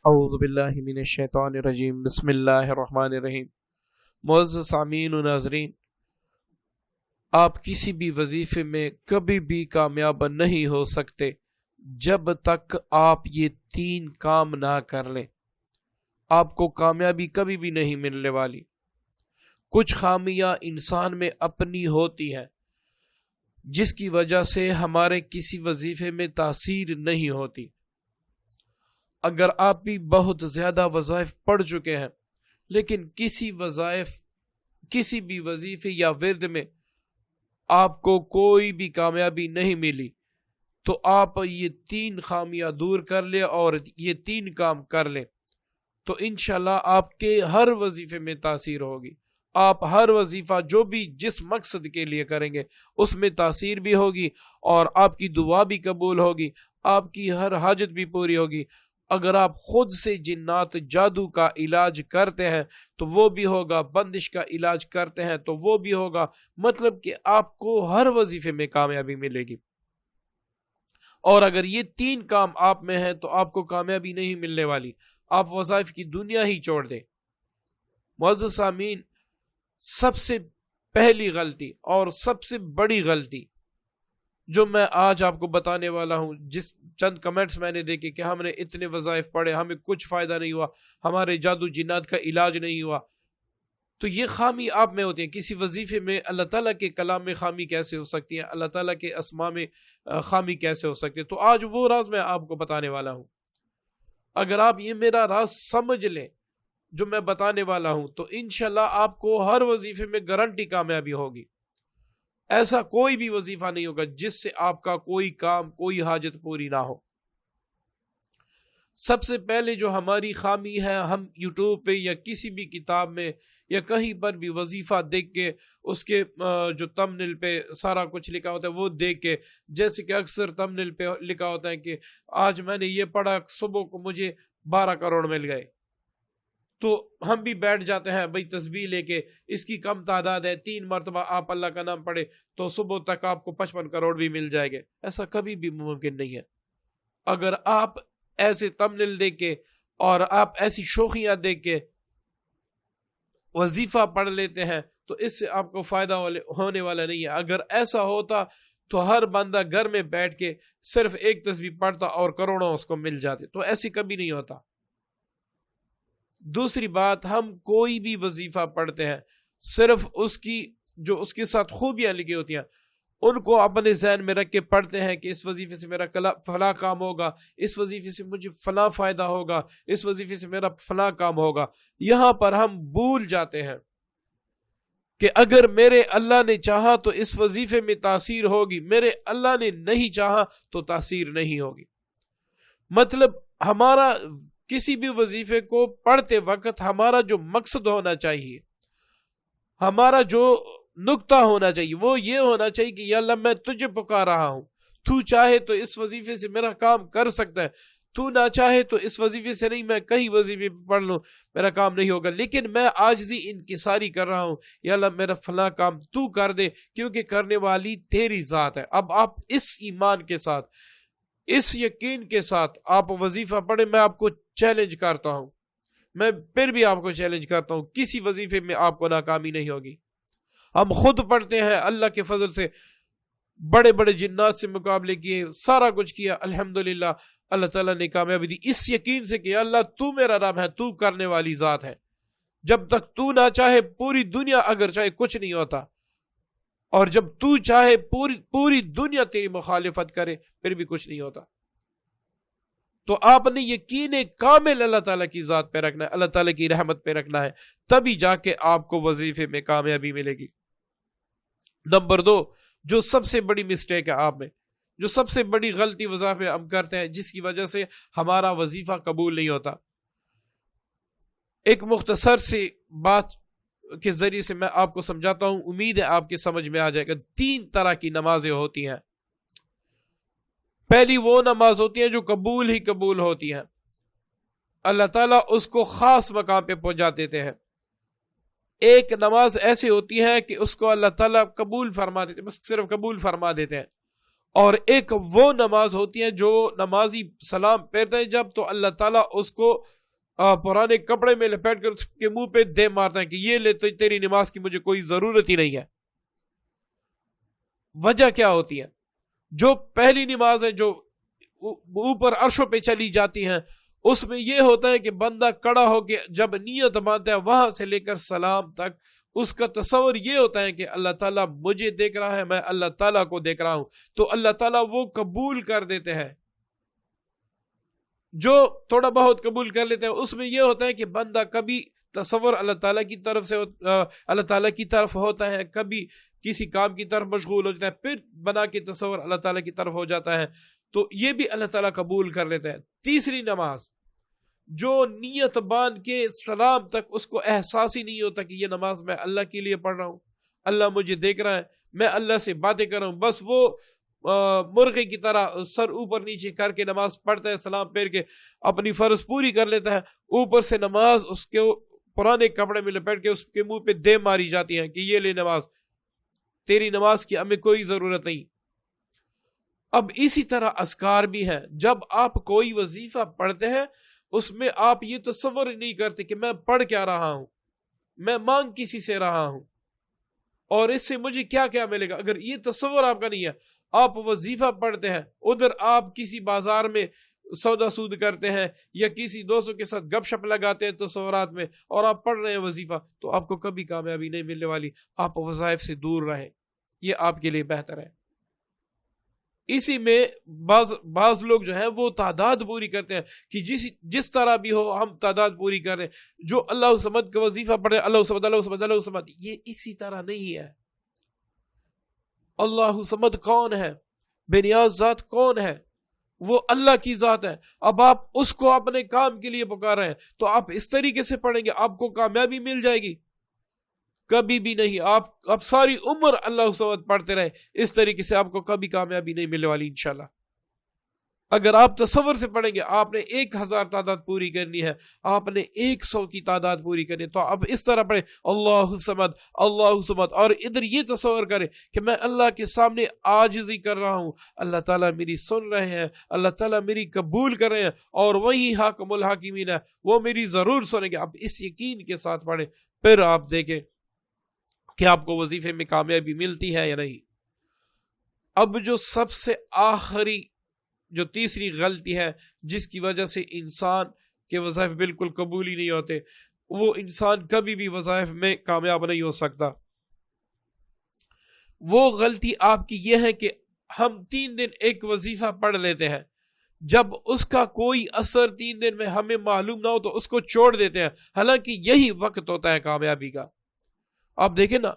اعوذ باللہ من الشیطان الرجیم بسم اللہ الرحمن الرحیم۔ معزز سامعین و ناظرین، آپ کسی بھی وظیفے میں کبھی بھی کامیاب نہیں ہو سکتے جب تک آپ یہ 3 کام نہ کر لیں۔ آپ کو کامیابی کبھی بھی نہیں ملنے والی۔ کچھ خامیاں انسان میں اپنی ہوتی ہیں جس کی وجہ سے ہمارے کسی وظیفے میں تاثیر نہیں ہوتی۔ اگر آپ بھی بہت زیادہ وظائف پڑھ چکے ہیں لیکن کسی بھی وظیفے یا ورد میں آپ کو کوئی بھی کامیابی نہیں ملی، تو آپ یہ 3 خامیاں دور کر لیں اور یہ 3 کام کر لیں تو انشاءاللہ آپ کے ہر وظیفے میں تاثیر ہوگی۔ آپ ہر وظیفہ جو بھی جس مقصد کے لیے کریں گے اس میں تاثیر بھی ہوگی اور آپ کی دعا بھی قبول ہوگی، آپ کی ہر حاجت بھی پوری ہوگی۔ اگر آپ خود سے جنات جادو کا علاج کرتے ہیں تو وہ بھی ہوگا، بندش کا علاج کرتے ہیں تو وہ بھی ہوگا، مطلب کہ آپ کو ہر وظیفے میں کامیابی ملے گی۔ اور اگر یہ 3 کام آپ میں ہیں تو آپ کو کامیابی نہیں ملنے والی، آپ وظائف کی دنیا ہی چھوڑ دیں۔ معزز سامعین، سب سے پہلی غلطی اور سب سے بڑی غلطی جو میں آج آپ کو بتانے والا ہوں، جس چند کمنٹس میں نے دیکھے کہ ہم نے اتنے وظائف پڑھے ہمیں کچھ فائدہ نہیں ہوا، ہمارے جادو جنات کا علاج نہیں ہوا، تو یہ خامی آپ میں ہوتی ہے۔ کسی وظیفے میں اللہ تعالیٰ کے کلام میں خامی کیسے ہو سکتی ہے، اللہ تعالیٰ کے اسماء میں خامی کیسے ہو سکتی ہے؟ تو آج وہ راز میں آپ کو بتانے والا ہوں۔ اگر آپ یہ میرا راز سمجھ لیں جو میں بتانے والا ہوں تو انشاءاللہ آپ کو ہر وظیفے میں گارنٹی کامیابی ہوگی۔ ایسا کوئی بھی وظیفہ نہیں ہوگا جس سے آپ کا کوئی کام، کوئی حاجت پوری نہ ہو۔ سب سے پہلے جو ہماری خامی ہے، ہم یوٹیوب پہ یا کسی بھی کتاب میں یا کہیں پر بھی وظیفہ دیکھ کے اس کے جو تمنیل پہ سارا کچھ لکھا ہوتا ہے وہ دیکھ کے، جیسے کہ اکثر تمنیل پہ لکھا ہوتا ہے کہ آج میں نے یہ پڑھا، صبح کو مجھے 12 کروڑ مل گئے، تو ہم بھی بیٹھ جاتے ہیں بھئی تسبیح لے کے، اس کی کم تعداد ہے، 3 مرتبہ آپ اللہ کا نام پڑھے تو صبح تک آپ کو 55 کروڑ بھی مل جائے گے۔ ایسا کبھی بھی ممکن نہیں ہے۔ اگر آپ ایسے تمنیل دیکھ کے اور آپ ایسی شوخیاں دیکھ کے وظیفہ پڑھ لیتے ہیں تو اس سے آپ کو فائدہ ہونے والا نہیں ہے۔ اگر ایسا ہوتا تو ہر بندہ گھر میں بیٹھ کے صرف ایک تسبیح پڑھتا اور کروڑوں اس کو مل جاتے، تو ایسی کبھی نہیں ہوتا۔ دوسری بات، ہم کوئی بھی وظیفہ پڑھتے ہیں صرف اس کی جو اس کے ساتھ خوبیاں لکھی ہوتی ہیں ان کو اپنے ذہن میں رکھ کے پڑھتے ہیں کہ اس وظیفے سے میرا فلاں کام ہوگا، اس وظیفے سے مجھے فلاں فائدہ ہوگا، اس وظیفے سے میرا فلاں کام ہوگا۔ یہاں پر ہم بھول جاتے ہیں کہ اگر میرے اللہ نے چاہا تو اس وظیفے میں تاثیر ہوگی، میرے اللہ نے نہیں چاہا تو تاثیر نہیں ہوگی۔ مطلب ہمارا کسی بھی وظیفے کو پڑھتے وقت ہمارا جو مقصد ہونا چاہیے، ہمارا جو نقطہ ہونا چاہیے وہ یہ ہونا چاہیے کہ یا اللہ میں تجھے پکار رہا ہوں، تو چاہے تو اس وظیفے سے میرا کام کر سکتا ہے، تو نہ چاہے تو اس وظیفے سے نہیں، میں کہیں وظیفے پڑھ لوں میرا کام نہیں ہوگا، لیکن میں عاجزی انکساری کر رہا ہوں، یا اللہ میرا فلاں کام تو کر دے کیونکہ کرنے والی تیری ذات ہے۔ اب آپ اس ایمان کے ساتھ، اس یقین کے ساتھ آپ وظیفہ پڑھیں۔ میں آپ کو چیلنج کرتا ہوں، میں پھر بھی آپ کو چیلنج کرتا ہوں، کسی وظیفے میں آپ کو ناکامی نہیں ہوگی۔ ہم خود پڑھتے ہیں، اللہ کے فضل سے بڑے بڑے جنات سے مقابلے کیے، سارا کچھ کیا، الحمدللہ اللہ تعالیٰ نے کامیابی دی، اس یقین سے کہ اللہ تو میرا رب ہے، تو کرنے والی ذات ہے، جب تک تو نہ چاہے پوری دنیا اگر چاہے کچھ نہیں ہوتا، اور جب تو چاہے پوری دنیا تیری مخالفت کرے پھر بھی کچھ نہیں ہوتا۔ تو آپ نے یقین کامل اللہ تعالیٰ کی ذات پہ رکھنا ہے، اللہ تعالیٰ کی رحمت پہ رکھنا ہے، تبھی جا کے آپ کو وظیفے میں کامیابی ملے گی۔ نمبر 2، جو سب سے بڑی مسٹیک ہے آپ میں، جو سب سے بڑی غلطی وظائف میں ہم کرتے ہیں جس کی وجہ سے ہمارا وظیفہ قبول نہیں ہوتا، ایک مختصر سی بات کے ذریعے سے میں آپ کو سمجھاتا ہوں، امید ہے آپ کے سمجھ میں آ جائے گا۔ 3 طرح کی نمازیں ہوتی ہیں۔ پہلی وہ نماز ہوتی ہے جو قبول ہی قبول ہوتی ہیں، اللہ تعالیٰ اس کو خاص مقام پہ پہنچا دیتے ہیں۔ ایک نماز ایسی ہوتی ہے کہ اس کو اللہ تعالیٰ قبول فرما دیتے ہیں، بس صرف قبول فرما دیتے ہیں، اور ایک وہ نماز ہوتی ہے جو نمازی سلام پھیرتے ہیں جب تو اللہ تعالیٰ اس کو پرانے کپڑے میں لپیٹ کر اس کے منہ پہ دے مارتا ہے کہ یہ لے تو تیری نماز کی مجھے کوئی ضرورت ہی نہیں ہے. وجہ کیا ہوتی ہے؟ جو پہلی نماز ہے جو اوپر عرشوں پہ چلی جاتی ہیں اس میں یہ ہوتا ہے کہ بندہ کڑا ہو کے جب نیت باندھتا ہے وہاں سے لے کر سلام تک اس کا تصور یہ ہوتا ہے کہ اللہ تعالیٰ مجھے دیکھ رہا ہے، میں اللہ تعالیٰ کو دیکھ رہا ہوں، تو اللہ تعالیٰ وہ قبول کر دیتے ہیں. جو تھوڑا بہت قبول کر لیتے ہیں اس میں یہ ہوتا ہے کہ بندہ کبھی تصور اللہ تعالیٰ کی طرف سے اللہ تعالیٰ کی طرف ہوتا ہے، کبھی کسی کام کی طرف مشغول ہو جاتا ہے، پھر بنا کے تصور اللہ تعالیٰ کی طرف ہو جاتا ہے، تو یہ بھی اللہ تعالیٰ قبول کر لیتا ہے. تیسری نماز جو نیت باندھ کے سلام تک اس کو احساس ہی نہیں ہوتا کہ یہ نماز میں اللہ کے لیے پڑھ رہا ہوں، اللہ مجھے دیکھ رہا ہے، میں اللہ سے باتیں کر رہا ہوں، بس وہ مرغے کی طرح سر اوپر نیچے کر کے نماز پڑھتا ہے، سلام پھیر کے اپنی فرض پوری کر لیتا ہے، اوپر سے نماز اس کے پرانے کپڑے میں لپیٹ کے اس کے منہ پہ دے ماری جاتی ہے کہ یہ لے نماز، تیری نماز کی ہمیں کوئی ضرورت نہیں. اب اسی طرح اذکار بھی ہیں. جب آپ کوئی وظیفہ پڑھتے ہیں اس میں آپ یہ تصور نہیں کرتے کہ میں پڑھ کیا رہا ہوں، میں مانگ کسی سے رہا ہوں اور اس سے مجھے کیا کیا ملے گا. اگر یہ تصور آپ کا نہیں ہے، آپ وظیفہ پڑھتے ہیں، ادھر آپ کسی بازار میں سودا سود کرتے ہیں یا کسی دوستوں کے ساتھ گپ شپ لگاتے ہیں تصورات میں، اور آپ پڑھ رہے ہیں وظیفہ، تو آپ کو کبھی کامیابی نہیں ملنے والی. آپ وظائف سے دور رہیں، یہ آپ کے لیے بہتر ہے. اسی میں بعض لوگ جو ہیں وہ تعداد پوری کرتے ہیں کہ جس طرح بھی ہو ہم تعداد پوری کر رہے ہیں. جو اللہ صمد کا وظیفہ پڑھے، اللہ صمد اللہ صمد اللہ صمد، یہ اسی طرح نہیں ہے. اللہ صمد کون ہے؟ بے نیاز ذات کون ہے؟ وہ اللہ کی ذات ہے. اب آپ اس کو اپنے کام کے لیے پکار رہے ہیں تو آپ اس طریقے سے پڑھیں گے آپ کو کامیابی مل جائے گی؟ کبھی بھی نہیں. آپ ساری عمر اللہ صمد پڑھتے رہے، اس طریقے سے آپ کو کبھی کامیابی نہیں ملنے والی انشاءاللہ. اگر آپ تصور سے پڑھیں گے آپ نے 1000 تعداد پوری کرنی ہے، آپ نے 100 کی تعداد پوری کرنی ہے، تو اب اس طرح پڑھیں اللہ صمد اللہ صمد، اور ادھر یہ تصور کریں کہ میں اللہ کے سامنے عاجزی کر رہا ہوں، اللہ تعالیٰ میری سن رہے ہیں، اللہ تعالیٰ میری قبول کر رہے ہیں، اور وہی حاکم الحاکمین ہے، وہ میری ضرور سنیں گے. اب اس یقین کے ساتھ پڑھیں، پھر آپ دیکھیں کہ آپ کو وظیفے میں کامیابی ملتی ہے یا نہیں. اب جو سب سے آخری جو تیسری غلطی ہے جس کی وجہ سے انسان کے وظائف بالکل قبول ہی نہیں ہوتے، وہ انسان کبھی بھی وظائف میں کامیاب نہیں ہو سکتا. وہ غلطی آپ کی یہ ہے کہ ہم 3 دن ایک وظیفہ پڑھ لیتے ہیں، جب اس کا کوئی اثر 3 دن میں ہمیں معلوم نہ ہو تو اس کو چھوڑ دیتے ہیں، حالانکہ یہی وقت ہوتا ہے کامیابی کا. آپ دیکھیں نا،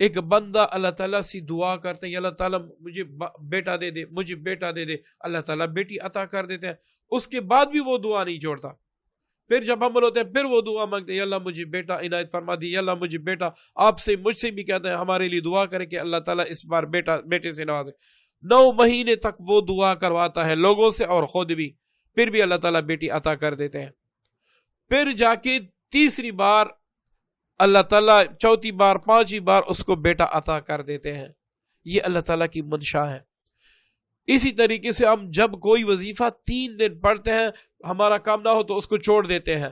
ایک بندہ اللہ تعالیٰ سے دعا کرتے ہیں یا اللہ تعالیٰ مجھے بیٹا دے دے، مجھے بیٹا دے دے، اللہ تعالیٰ بیٹی عطا کر دیتے ہیں، اس کے بعد بھی وہ دعا نہیں چھوڑتا. پھر جب ہم ہوتے ہیں پھر وہ دعا مانگتے ہیں یا اللہ مجھے بیٹا عنایت فرما دی، یا اللہ مجھے بیٹا. آپ سے مجھ سے بھی کہتے ہیں ہمارے لیے دعا کریں کہ اللہ تعالیٰ اس بار بیٹے سے نوازے. 9 مہینے تک وہ دعا کرواتا ہے لوگوں سے اور خود بھی، پھر بھی اللہ تعالیٰ بیٹی عطا کر دیتے ہیں. پھر جا کے تیسری بار اللہ تعالیٰ، چوتھی بار، 5ویں بار اس کو بیٹا عطا کر دیتے ہیں. یہ اللہ تعالیٰ کی منشا ہے. اسی طریقے سے ہم جب کوئی وظیفہ 3 دن پڑھتے ہیں، ہمارا کام نہ ہو تو اس کو چھوڑ دیتے ہیں.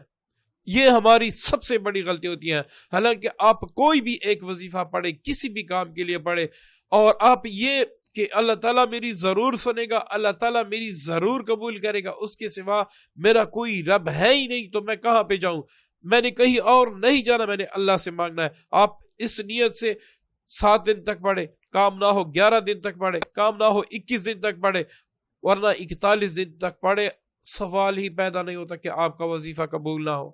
یہ ہماری سب سے بڑی غلطی ہوتی ہے. حالانکہ آپ کوئی بھی ایک وظیفہ پڑھے، کسی بھی کام کے لیے پڑھے، اور آپ یہ کہ اللہ تعالیٰ میری ضرور سنے گا، اللہ تعالیٰ میری ضرور قبول کرے گا، اس کے سوا میرا کوئی رب ہے ہی نہیں، تو میں کہاں پہ جاؤں، میں نے کہیں اور نہیں جانا، میں نے اللہ سے مانگنا ہے. آپ اس نیت سے 7 دن تک پڑھے، کام نہ ہو 11 دن تک پڑھے، کام نہ ہو 21 دن تک پڑھے، ورنہ 41 دن تک پڑھے، سوال ہی پیدا نہیں ہوتا کہ آپ کا وظیفہ قبول نہ ہو.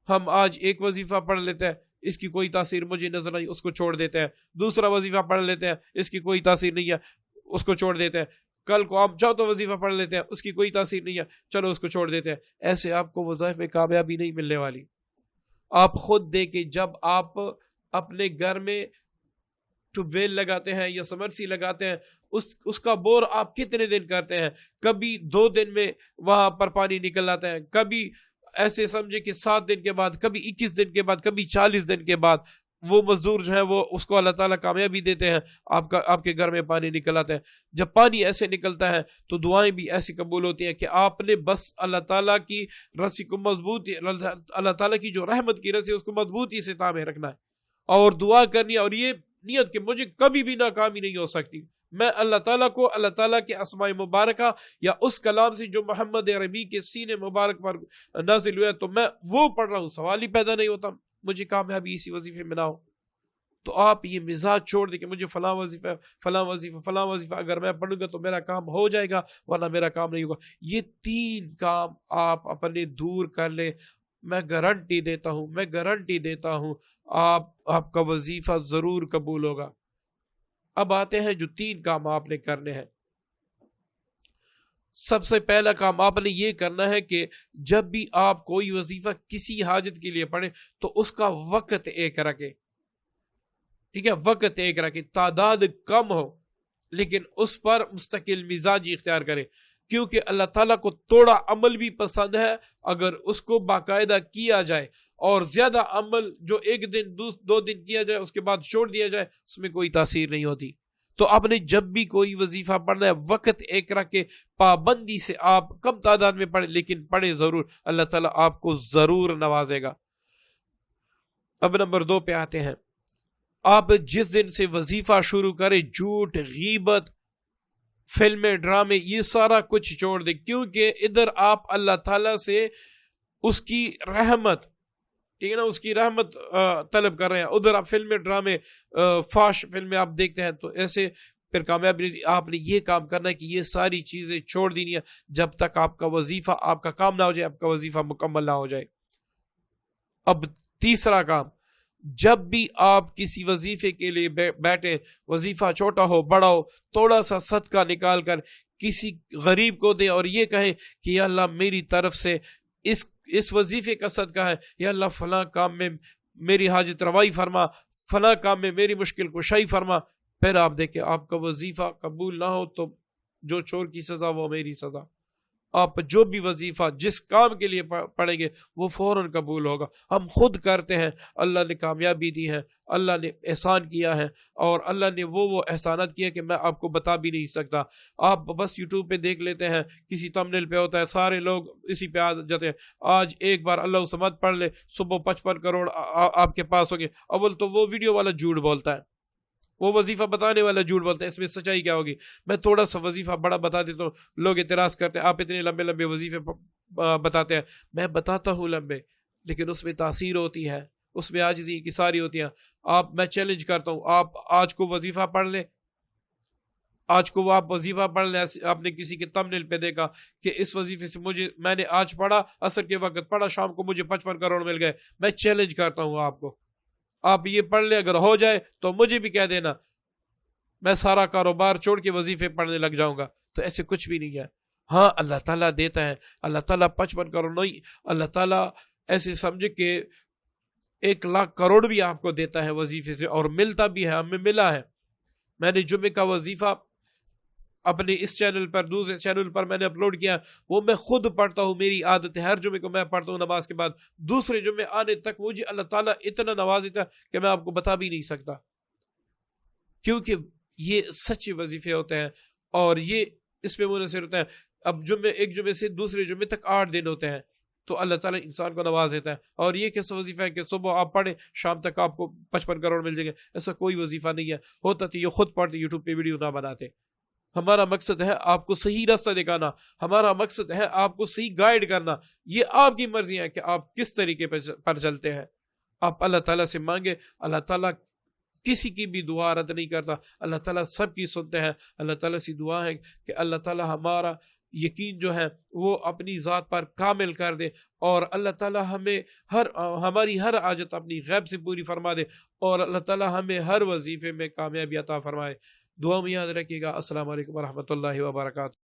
ہم آج ایک وظیفہ پڑھ لیتے ہیں، اس کی کوئی تاثیر مجھے نظر نہیں، اس کو چھوڑ دیتے ہیں. دوسرا وظیفہ پڑھ لیتے ہیں، اس کی کوئی تاثیر نہیں ہے، اس کو چھوڑ دیتے ہیں. کل کو آپ چوتھا وظیفہ پڑھ لیتے ہیں، اس کی کوئی تاثیر نہیں ہے، چلو اس کو چھوڑ دیتے ہیں. ایسے آپ کو وظائف میں کامیابی نہیں ملنے والی. آپ خود دیکھیں، جب آپ اپنے گھر میں ٹیوب ویل لگاتے ہیں یا سمرسی لگاتے ہیں، اس کا بور آپ کتنے دن کرتے ہیں؟ کبھی 2 دن میں وہاں پر پانی نکل آتا ہے، کبھی ایسے سمجھے کہ 7 دن کے بعد، کبھی 21 دن کے بعد، کبھی 40 دن کے بعد. وہ مزدور جو ہے وہ اس کو اللہ تعالیٰ کامیابی دیتے ہیں، آپ کے گھر میں پانی نکل آتا ہے۔ جب پانی ایسے نکلتا ہے تو دعائیں بھی ایسی قبول ہوتی ہیں کہ آپ نے بس اللہ تعالیٰ کی رسی کو مضبوطی، اللہ تعالیٰ کی جو رحمت کی رسی اس کو مضبوطی سے تامے رکھنا ہے اور دعا کرنی ہے، اور یہ نیت کہ مجھے کبھی بھی ناکامی نہیں ہو سکتی، میں اللہ تعالیٰ کو، اللہ تعالیٰ کے اسماء مبارکہ یا اس کلام سے جو محمد عربی کے سینے مبارک پر نازل ہوا ہے تو میں وہ پڑھ رہا ہوں، سوال ہی پیدا نہیں ہوتا مجھے کامیابی اسی وظیفے میں نہ ہو۔ تو آپ یہ مزاج چھوڑ دیں کہ مجھے فلاں وظیفہ اگر میں پڑھوں گا تو میرا کام ہو جائے گا ورنہ میرا کام نہیں ہوگا۔ یہ 3 کام آپ اپنے دور کر لیں، میں گارنٹی دیتا ہوں آپ کا وظیفہ ضرور قبول ہوگا۔ اب آتے ہیں جو 3 کام آپ نے کرنے ہیں۔ سب سے پہلا کام آپ نے یہ کرنا ہے کہ جب بھی آپ کوئی وظیفہ کسی حاجت کے لیے پڑھیں تو اس کا وقت ایک رکھیں، ٹھیک ہے، وقت ایک رکھیں، تعداد کم ہو لیکن اس پر مستقل مزاجی اختیار کریں، کیونکہ اللہ تعالیٰ کو توڑا عمل بھی پسند ہے اگر اس کو باقاعدہ کیا جائے، اور زیادہ عمل جو 1 دن 2 دن کیا جائے اس کے بعد چھوڑ دیا جائے اس میں کوئی تاثیر نہیں ہوتی۔ تو آپ نے جب بھی کوئی وظیفہ پڑھنا ہے وقت ایک رکھ کے پابندی سے آپ کم تعداد میں پڑھیں لیکن پڑھیں ضرور، اللہ تعالیٰ آپ کو ضرور نوازے گا۔ اب نمبر 2 پہ آتے ہیں۔ آپ جس دن سے وظیفہ شروع کریں جھوٹ، غیبت، فلمیں، ڈرامے، یہ سارا کچھ چھوڑ دیں، کیونکہ ادھر آپ اللہ تعالیٰ سے اس کی رحمت، ٹھیک ہے نا، اس کی رحمت طلب کر رہے ہیں، ادھر آپ فلمیں، ڈرامے، فاش فلمیں آپ دیکھتے ہیں تو ایسے پھر کامیابی نہیں۔ آپ نے یہ کام کرنا ہے کہ یہ ساری چیزیں چھوڑ دینی ہے جب تک آپ کا وظیفہ، آپ کا کام نہ ہو جائے، آپ کا وظیفہ مکمل نہ ہو جائے۔ اب تیسرا کام، جب بھی آپ کسی وظیفے کے لیے بیٹھے، وظیفہ چھوٹا ہو بڑا ہو، تھوڑا سا صدقہ نکال کر کسی غریب کو دیں اور یہ کہیں کہ یا اللہ میری طرف سے اس وظیفے کا صدقہ ہے، یا اللہ فلاں کام میں میری حاجت روائی فرما، فلاں کام میں میری مشکل کشائی فرما۔ پھر آپ دیکھیں آپ کا وظیفہ قبول نہ ہو تو جو چور کی سزا وہ میری سزا۔ آپ جو بھی وظیفہ جس کام کے لیے پڑھیں گے وہ فوراً قبول ہوگا۔ ہم خود کرتے ہیں، اللہ نے کامیابی دی ہے، اللہ نے احسان کیا ہے، اور اللہ نے وہ احسانات کیا کہ میں آپ کو بتا بھی نہیں سکتا۔ آپ بس یوٹیوب پہ دیکھ لیتے ہیں، کسی تمبنیل پہ ہوتا ہے، سارے لوگ اسی پہ آ جاتے ہیں۔ آج ایک بار اللہ سمت پڑھ لے، صبح 55 کروڑ آپ کے پاس ہوں گے۔ اول تو وہ ویڈیو والا جھوٹ بولتا ہے، وہ وظیفہ بتانے والا جھوٹ بولتا ہے، اس میں سچائی کیا ہوگی؟ میں تھوڑا سا وظیفہ بڑا بتا دیتا ہوں، لوگ اعتراض کرتے ہیں آپ اتنے لمبے لمبے وظیفے بتاتے ہیں۔ میں بتاتا ہوں لمبے، لیکن اس میں تاثیر ہوتی ہے، اس میں عاجزی کی ساری ہوتی ہیں۔ میں چیلنج کرتا ہوں، آپ آج کو وظیفہ پڑھ لیں، آج کو آپ وظیفہ پڑھ لیں۔ آپ نے کسی کے تمبنیل پہ دیکھا کہ اس وظیفے سے میں نے آج پڑھا، عصر کے وقت پڑھا، شام کو مجھے 55 کروڑ مل گئے۔ میں چیلنج کرتا ہوں آپ کو، آپ یہ پڑھ لیں، اگر ہو جائے تو مجھے بھی کہہ دینا، میں سارا کاروبار چھوڑ کے وظیفے پڑھنے لگ جاؤں گا۔ تو ایسے کچھ بھی نہیں ہے۔ ہاں اللہ تعالیٰ دیتا ہے، اللہ تعالیٰ 55 کروڑ نہیں، اللہ تعالیٰ ایسے سمجھے کہ 1,00,000 کروڑ بھی آپ کو دیتا ہے وظیفے سے، اور ملتا بھی ہے، ہمیں ملا ہے۔ میں نے جمعے کا وظیفہ اپنے اس چینل پر، دوسرے چینل پر میں نے اپلوڈ کیا، وہ میں خود پڑھتا ہوں، میری عادت ہے، ہر جمعے کو میں پڑھتا ہوں نماز کے بعد۔ دوسرے جمعے آنے تک مجھے اللہ تعالیٰ اتنا نوازتا کہ میں آپ کو بتا بھی نہیں سکتا، کیونکہ یہ سچے وظیفے ہوتے ہیں اور یہ اس پہ منحصر ہوتا ہے۔ اب ایک جمعے سے دوسرے جمعے تک 8 دن ہوتے ہیں، تو اللہ تعالیٰ انسان کو نواز دیتا ہے۔ اور یہ کیسا وظیفہ ہے کہ صبح آپ پڑھیں، شام تک آپ کو 55 کروڑ مل جائیں گے؟ ایسا کوئی وظیفہ نہیں ہے۔ ہوتا تو یہ خود پڑھتے، یوٹیوب پہ ویڈیو نہ بناتے۔ ہمارا مقصد ہے آپ کو صحیح راستہ دکھانا، ہمارا مقصد ہے آپ کو صحیح گائیڈ کرنا۔ یہ آپ کی مرضی ہے کہ آپ کس طریقے پر چلتے ہیں۔ آپ اللہ تعالیٰ سے مانگے، اللہ تعالیٰ کسی کی بھی دعا رد نہیں کرتا، اللہ تعالیٰ سب کی سنتے ہیں۔ اللہ تعالیٰ سے دعا ہے کہ اللہ تعالیٰ ہمارا یقین جو ہے وہ اپنی ذات پر کامل کر دے، اور اللہ تعالیٰ ہمیں ہماری ہر حاجت اپنی غیب سے پوری فرما دے، اور اللہ تعالیٰ ہمیں ہر وظیفے میں کامیابی عطا فرمائے۔ دعا میں یاد رکھیے گا۔ السلام علیکم ورحمۃ اللہ وبرکاتہ۔